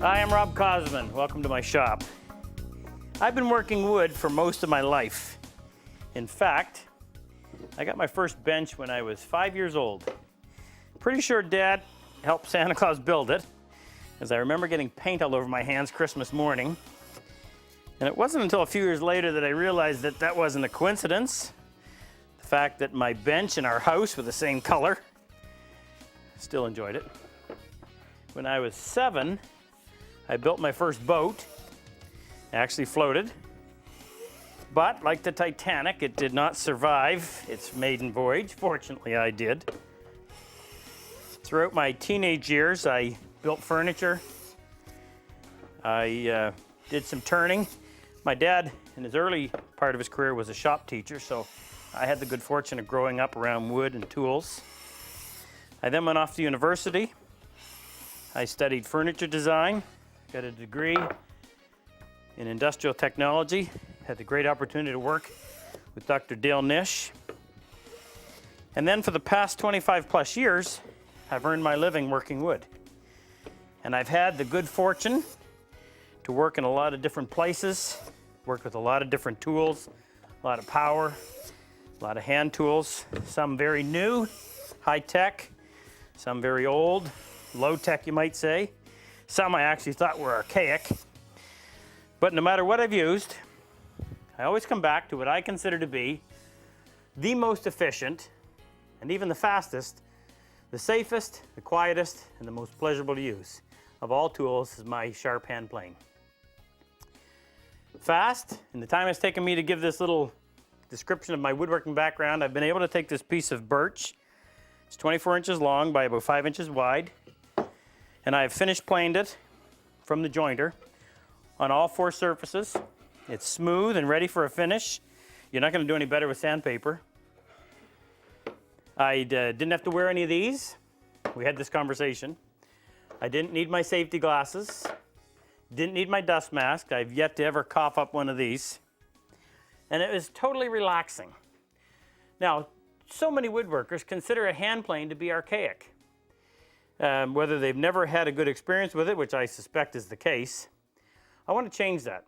Hi, I'm Rob Cosman. Welcome to my shop. I've been working wood for most of my life. In fact, I got my first bench when I was 5 years old. Pretty sure Dad helped Santa Claus build it, as I remember getting paint all over my hands Christmas morning. And it wasn't until a few years later that I realized that that wasn't a coincidence. The fact that my bench and our house were the same color. Still enjoyed it. When I was 7, I built my first boat. It actually floated. But like the Titanic, it did not survive its maiden voyage. Fortunately, I did. Throughout my teenage years, I built furniture. I did some turning. My dad, in his early part of his career, was a shop teacher, so I had the good fortune of growing up around wood and tools. I then went off to university. I studied furniture design, got a degree in industrial technology, had the great opportunity to work with Dr. Dale Nish. And then for the past 25 plus years, I've earned my living working wood. And I've had the good fortune to work in a lot of different places, work with a lot of different tools, a lot of power, a lot of hand tools, some very new, high tech, some very old, low tech you might say. Some I actually thought were archaic. But no matter what I've used, I always come back to what I consider to be the most efficient, and even the fastest, the safest, the quietest, and the most pleasurable to use of all tools is my sharp hand plane. Fast, in the time it's taken me to give this little description of my woodworking background, I've been able to take this piece of birch. It's 24 inches long by about 5 inches wide. And I've finished planed it from the jointer on all 4 surfaces. It's smooth and ready for a finish. You're not going to do any better with sandpaper. I didn't have to wear any of these. We had this conversation. I didn't need my safety glasses. Didn't need my dust mask. I've yet to ever cough up one of these. And it was totally relaxing. Now, so many woodworkers consider a hand plane to be archaic. Whether they've never had a good experience with it, which I suspect is the case. I want to change that.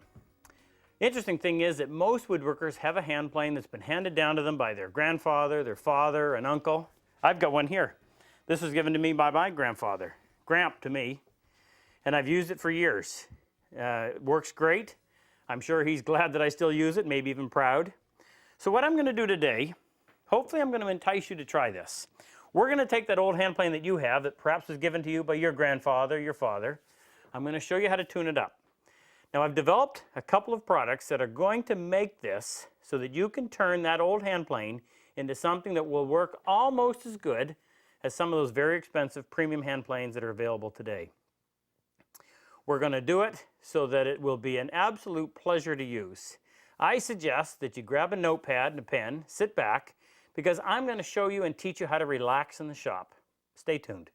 The interesting thing is that most woodworkers have a hand plane that's been handed down to them by their grandfather, their father, an uncle. I've got one here. This was given to me by my grandfather, Gramp to me, and I've used it for years. It works great. I'm sure he's glad that I still use it, maybe even proud. So what I'm going to do today, hopefully I'm going to entice you to try this. We're going to take that old hand plane that you have that perhaps was given to you by your grandfather, your father. I'm going to show you how to tune it up. Now I've developed a couple of products that are going to make this so that you can turn that old hand plane into something that will work almost as good as some of those very expensive premium hand planes that are available today. We're going to do it so that it will be an absolute pleasure to use. I suggest that you grab a notepad and a pen, sit back, because I'm going to show you and teach you how to relax in the shop. Stay tuned.